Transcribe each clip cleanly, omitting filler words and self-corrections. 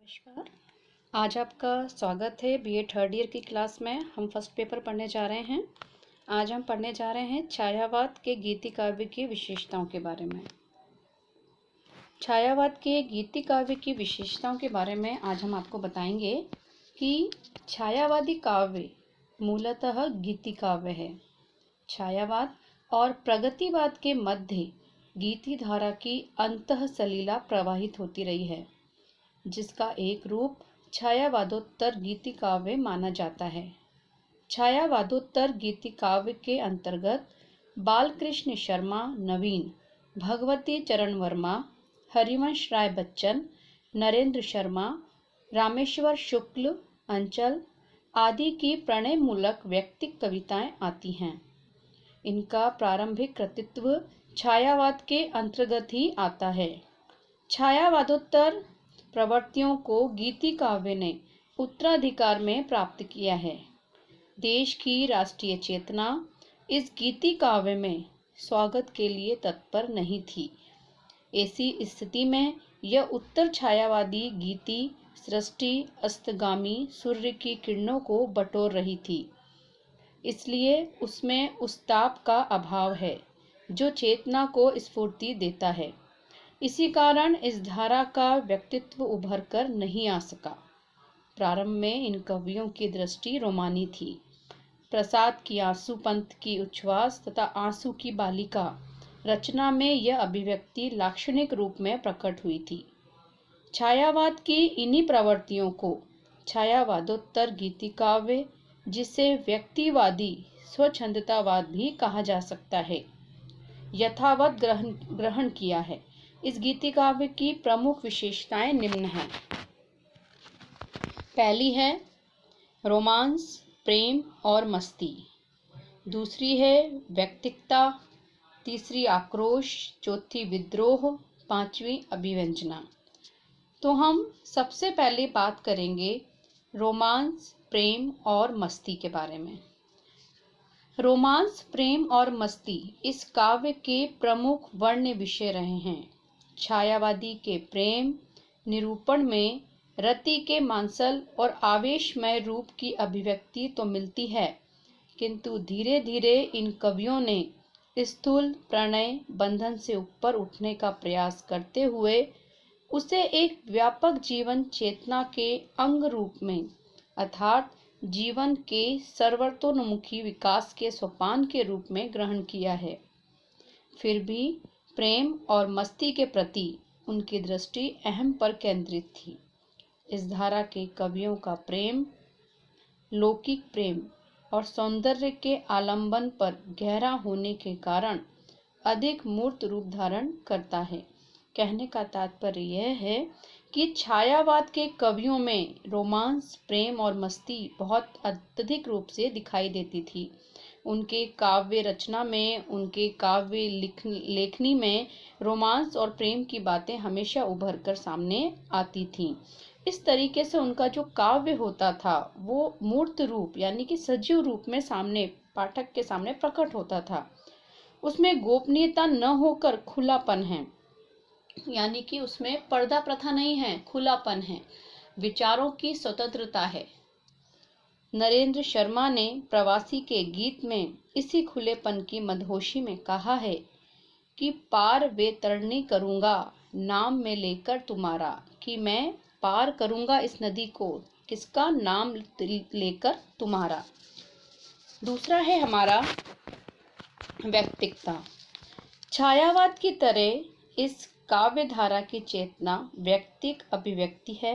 नमस्कार। आज आपका स्वागत है बीए थर्ड ईयर की क्लास में। हम फर्स्ट पेपर पढ़ने जा रहे हैं। आज हम पढ़ने जा रहे हैं छायावाद के गीति काव्य की विशेषताओं के बारे में। छायावाद के गीति काव्य की विशेषताओं के बारे में आज हम आपको बताएंगे कि छायावादी काव्य मूलतः गीति काव्य है। छायावाद और प्रगतिवाद के मध्य गीति धारा की अंतःसलीला प्रवाहित होती रही है, जिसका एक रूप छायावादोत्तर गीति काव्य माना जाता है। छायावादोत्तर गीति काव्य के अंतर्गत बालकृष्ण शर्मा नवीन, भगवती चरण वर्मा, हरिवंश राय बच्चन, नरेंद्र शर्मा, रामेश्वर शुक्ल, अंचल आदि की प्रणय मूलक व्यक्तिक कविताएं आती हैं। इनका प्रारंभिक कृतित्व छायावाद के अंतर्गत ही आता है। छायावादोत्तर प्रवृत्तियों को गीति काव्य ने उत्तराधिकार में प्राप्त किया है। देश की राष्ट्रीय चेतना इस गीति काव्य में स्वागत के लिए तत्पर नहीं थी। ऐसी स्थिति में यह उत्तर छायावादी गीति सृष्टि अस्तगामी सूर्य की किरणों को बटोर रही थी, इसलिए उसमें उस ताप का अभाव है जो चेतना को स्फूर्ति देता है। इसी कारण इस धारा का व्यक्तित्व उभर कर नहीं आ सका। प्रारंभ में इन कवियों की दृष्टि रोमानी थी। प्रसाद की आंसू पंत की उच्छ्वास तथा आंसू की बालिका रचना में यह अभिव्यक्ति लाक्षणिक रूप में प्रकट हुई थी। छायावाद की इन्हीं प्रवृत्तियों को छायावादोत्तर गीति काव्य, जिसे व्यक्तिवादी स्वच्छंदतावाद भी कहा जा सकता है, यथावत ग्रहण किया है। इस गीति काव्य की प्रमुख विशेषताएं निम्न हैं। पहली है रोमांस, प्रेम और मस्ती। दूसरी है व्यक्तिकता। तीसरी आक्रोश। चौथी विद्रोह। पांचवी अभिव्यंजना। तो हम सबसे पहले बात करेंगे रोमांस, प्रेम और मस्ती के बारे में। रोमांस, प्रेम और मस्ती इस काव्य के प्रमुख वर्ण विषय रहे हैं। छायावादी के प्रेम निरूपण में रति के मांसल और आवेशमय रूप की अभिव्यक्ति तो मिलती है, किंतु धीरे धीरे इन कवियों ने स्थूल प्रणय बंधन से ऊपर उठने का प्रयास करते हुए उसे एक व्यापक जीवन चेतना के अंग रूप में, अर्थात जीवन के सर्वतोन्मुखी विकास के सोपान के रूप में ग्रहण किया है। फिर भी प्रेम और मस्ती के प्रति उनकी दृष्टि अहम पर केंद्रित थी। इस धारा के कवियों का प्रेम लौकिक प्रेम और सौंदर्य के आलंबन पर गहरा होने के कारण अधिक मूर्त रूप धारण करता है। कहने का तात्पर्य यह है कि छायावाद के कवियों में रोमांस, प्रेम और मस्ती बहुत अत्यधिक रूप से दिखाई देती थी। उनके काव्य रचना में, उनके काव्य लेखनी में रोमांस और प्रेम की बातें हमेशा उभर कर सामने आती थीं। इस तरीके से उनका जो काव्य होता था वो मूर्त रूप यानी कि सजीव रूप में सामने पाठक के सामने प्रकट होता था। उसमें गोपनीयता न होकर खुलापन है, यानी कि उसमें पर्दा प्रथा नहीं है, खुलापन है, विचारों की स्वतंत्रता है। नरेंद्र शर्मा ने प्रवासी के गीत में इसी खुलेपन की मदहोशी में कहा है कि पार वे तरनी करूंगा नाम में लेकर तुम्हारा, कि मैं पार करूंगा इस नदी को, किसका नाम लेकर तुम्हारा। दूसरा है हमारा व्यक्तिकता। छायावाद की तरह इस काव्य धारा की चेतना व्यक्तिक अभिव्यक्ति है,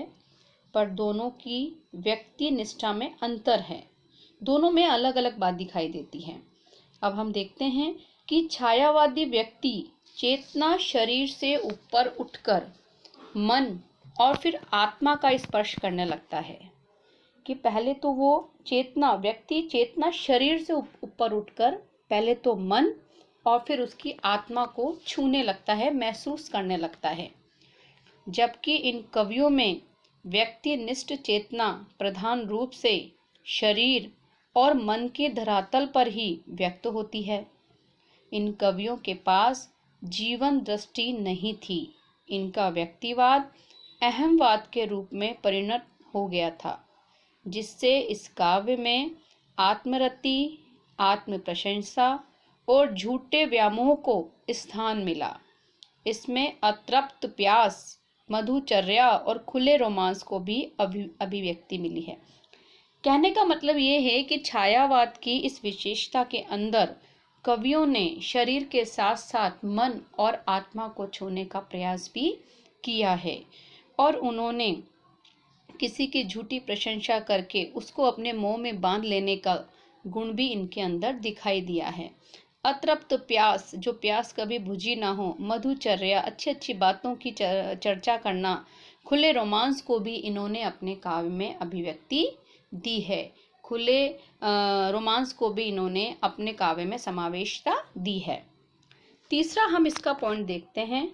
पर दोनों की व्यक्ति निष्ठा में अंतर है। दोनों में अलग अलग बात दिखाई देती है। अब हम देखते हैं कि छायावादी व्यक्ति चेतना शरीर से ऊपर उठकर मन और फिर आत्मा का स्पर्श करने लगता है। कि पहले तो वो व्यक्ति चेतना शरीर से ऊपर उठकर पहले तो मन और फिर उसकी आत्मा को छूने लगता है, महसूस करने लगता है। जबकि इन कवियों में व्यक्तिनिष्ठ चेतना प्रधान रूप से शरीर और मन के धरातल पर ही व्यक्त होती है। इन कवियों के पास जीवन दृष्टि नहीं थी। इनका व्यक्तिवाद अहमवाद के रूप में परिणत हो गया था, जिससे इस काव्य में आत्मरति, आत्म प्रशंसा और झूठे व्यामोह को स्थान मिला। इसमें अतृप्त प्यास, मधुचर्या और खुले रोमांस को भी अभिव्यक्ति मिली है। कहने का मतलब ये है कि छायावाद की इस विशेषता के अंदर कवियों ने शरीर के साथ साथ मन और आत्मा को छूने का प्रयास भी किया है, और उन्होंने किसी की झूठी प्रशंसा करके उसको अपने मोह में बांध लेने का गुण भी इनके अंदर दिखाई दिया है। अतृप्त प्यास, जो प्यास कभी बुझी ना हो, मधुचर्या, अच्छी अच्छी बातों की चर्चा करना, खुले रोमांस को भी इन्होंने अपने काव्य में अभिव्यक्ति दी है। खुले रोमांस को भी इन्होंने अपने काव्य में समावेशता दी है। तीसरा हम इसका पॉइंट देखते हैं,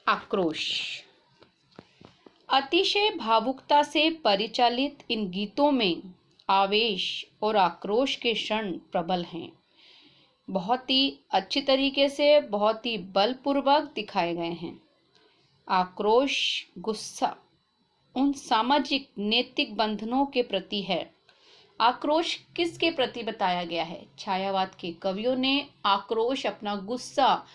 आक्रोश। अतिशय भावुकता से परिचालित इन गीतों में आवेश और आक्रोश के क्षण प्रबल हैं। बहुत ही अच्छी तरीके से, बहुत ही बलपूर्वक दिखाए गए हैं। आक्रोश, गुस्सा उन सामाजिक नैतिक बंधनों के प्रति है। आक्रोश किसके प्रति बताया गया है? छायावाद के कवियों ने आक्रोश, अपना गुस्सा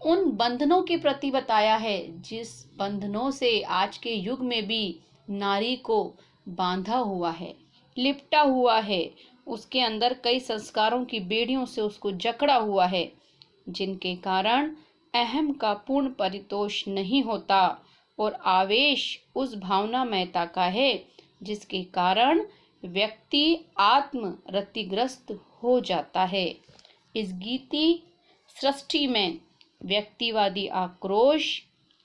उन बंधनों के प्रति बताया है, जिस बंधनों से आज के युग में भी नारी को बांधा हुआ है, लिपटा हुआ है, उसके अंदर कई संस्कारों की बेड़ियों से उसको जकड़ा हुआ है, जिनके कारण अहम का पूर्ण परितोष नहीं होता और आवेश उस भावनामयता का है जिसके कारण व्यक्ति आत्म रतिग्रस्त हो जाता है। इस गीति सृष्टि में व्यक्तिवादी आक्रोश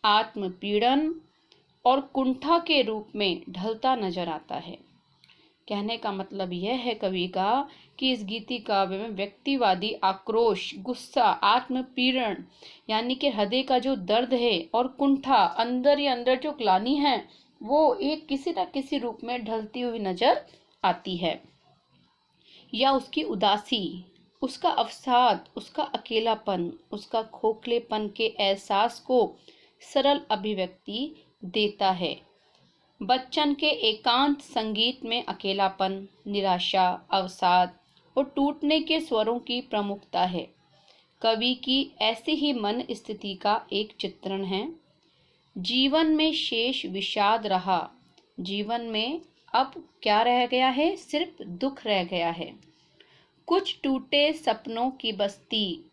आत्मपीड़न और कुंठा के रूप में ढलता नजर आता है। कहने का मतलब यह है कवि का कि इस गीति काव्य में व्यक्तिवादी आक्रोश, गुस्सा, आत्मपीड़न यानी कि हृदय का जो दर्द है और कुंठा, अंदर ही अंदर जो ग्लानि है, वो एक किसी न किसी रूप में ढलती हुई नजर आती है। या उसकी उदासी, उसका अवसाद, उसका अकेलापन, उसका खोखलेपन के एहसास को सरल अभिव्यक्ति देता है। बच्चन के एकांत संगीत में अकेलापन, निराशा, अवसाद और टूटने के स्वरों की प्रमुखता है। कवि की ऐसी ही मन स्थिति का एक चित्रण है। जीवन में शेष विषाद रहा, जीवन में अब क्या रह गया है? सिर्फ दुख रह गया है। कुछ टूटे सपनों की बस्ती,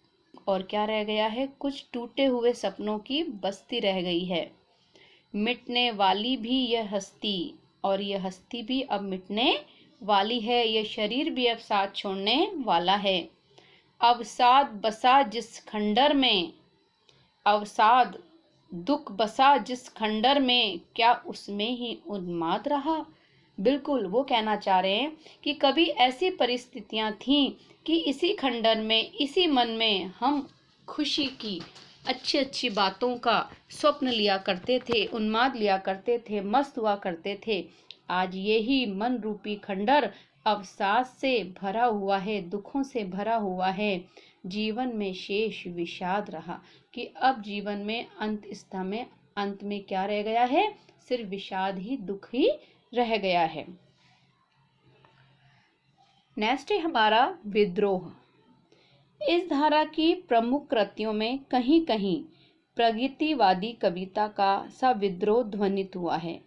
और क्या रह गया है? कुछ टूटे हुए सपनों की बस्ती रह गई है। मिटने वाली भी यह हस्ती, और यह हस्ती भी अब मिटने वाली है। यह शरीर भी अब साथ छोड़ने वाला है। अवसाद बसा जिस खंडर में, अवसाद दुख बसा जिस खंडर में, क्या उसमें ही उन्माद रहा? बिल्कुल, वो कहना चाह रहे हैं कि कभी ऐसी परिस्थितियां थीं कि इसी खंडर में, इसी मन में हम खुशी की, अच्छी अच्छी बातों का स्वप्न लिया करते थे, उन्माद लिया करते थे, मस्त हुआ करते थे। आज यही मन रूपी खंडर अवसाद से भरा हुआ है, दुखों से भरा हुआ है। जीवन में शेष विषाद रहा, कि अब जीवन में अंत में क्या रह गया है? सिर्फ विषाद ही, दुख ही रह गया है। नेक्स्ट है हमारा विद्रोह। इस धारा की प्रमुख कृतियों में कहीं कहीं प्रगतिवादी कविता का सा विद्रोह ध्वनित हुआ है,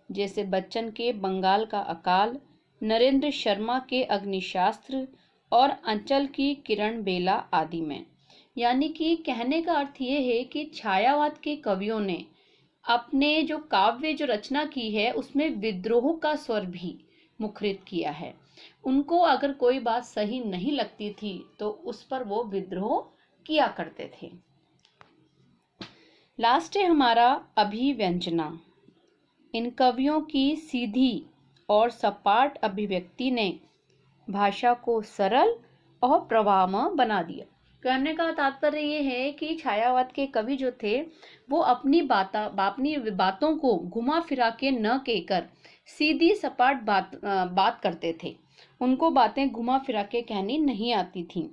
जैसे बच्चन के बंगाल का अकाल, नरेंद्र शर्मा के अग्निशास्त्र और अंचल की किरण बेला आदि में। यानी कि कहने का अर्थ ये है कि छायावाद के कवियों ने अपने जो काव्य जो रचना की है उसमें विद्रोह का स्वर भी मुखरित किया है। उनको अगर कोई बात सही नहीं लगती थी तो उस पर वो विद्रोह किया करते थे। लास्ट है हमारा अभिव्यंजना। इन कवियों की सीधी और सपाट अभिव्यक्ति ने भाषा को सरल और प्रवाहमय बना दिया। कहने का तात्पर्य ये है कि छायावाद के कवि जो थे वो अपनी बातों को घुमा फिरा के न कहकर सीधी सपाट बात करते थे। उनको बातें घुमा फिरा के कहनी नहीं आती थी।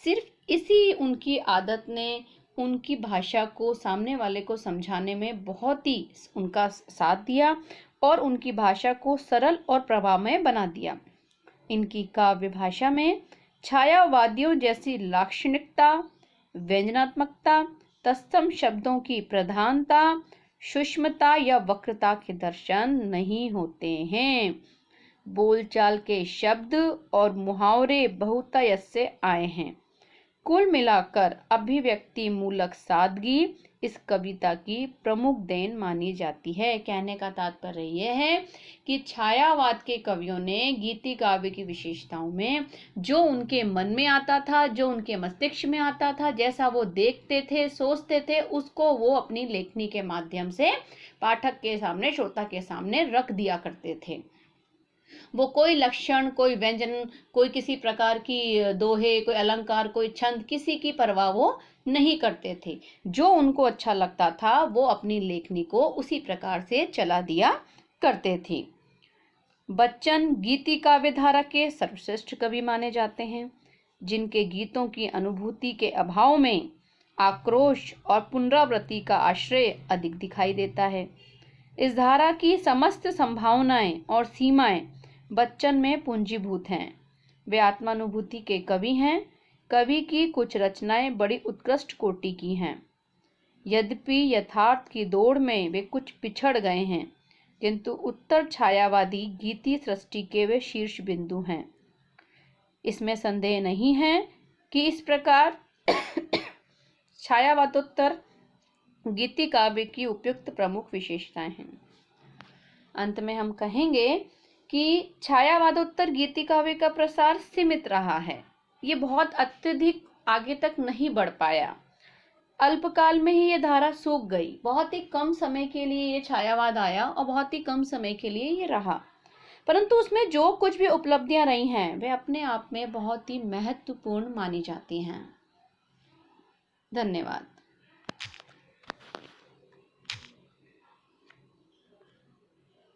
सिर्फ इसी उनकी आदत ने उनकी भाषा को सामने वाले को समझाने में बहुत ही उनका साथ दिया और उनकी भाषा को सरल और प्रभावमय बना दिया। इनकी काव्य भाषा में छायावादियों जैसी लाक्षणिकता, व्यंजनात्मकता, तत्सम शब्दों की प्रधानता, सूक्ष्मता या वक्रता के दर्शन नहीं होते हैं। बोलचाल के शब्द और मुहावरे बहुतायत से आए हैं। कुल मिलाकर अभिव्यक्ति मूलक सादगी इस कविता की प्रमुख देन मानी जाती है। कहने का तात्पर्य यह है कि छायावाद के कवियों ने गीति काव्य की विशेषताओं में जो उनके मन में आता था, जो उनके मस्तिष्क में आता था, जैसा वो देखते थे, सोचते थे, उसको वो अपनी लेखनी के माध्यम से पाठक के सामने, श्रोता के सामने रख दिया करते थे। वो कोई लक्षण, कोई व्यंजन, कोई किसी प्रकार की दोहे, कोई अलंकार, कोई छंद, किसी की परवाह वो नहीं करते थे। जो उनको अच्छा लगता था वो अपनी लेखनी को उसी प्रकार से चला दिया करते थे। बच्चन गीति काव्य धारा के सर्वश्रेष्ठ कवि माने जाते हैं, जिनके गीतों की अनुभूति के अभाव में आक्रोश और पुनरावृत्ति का आश्रय अधिक दिखाई देता है। इस धारा की समस्त संभावनाएं और सीमाएं बच्चन में पूंजीभूत हैं। वे आत्मानुभूति के कवि हैं। कवि की कुछ रचनाएं बड़ी उत्कृष्ट कोटि की हैं। यद्यपि यथार्थ की दौड़ में वे कुछ पिछड़ गए हैं, किंतु उत्तर छायावादी गीति सृष्टि के वे शीर्ष बिंदु हैं। इसमें संदेह नहीं है कि इस प्रकार छायावादोत्तर गीति काव्य की उपयुक्त प्रमुख विशेषताएं हैं। अंत में हम कहेंगे कि छायावादोत्तर गीति काव्य का प्रसार सीमित रहा है। ये बहुत अत्यधिक आगे तक नहीं बढ़ पाया। अल्पकाल में ही ये धारा सूख गई। बहुत ही कम समय के लिए ये छायावाद आया और बहुत ही कम समय के लिए ये रहा। परंतु उसमें जो कुछ भी उपलब्धियां रही हैं वे अपने आप में बहुत ही महत्वपूर्ण मानी जाती हैं। धन्यवाद।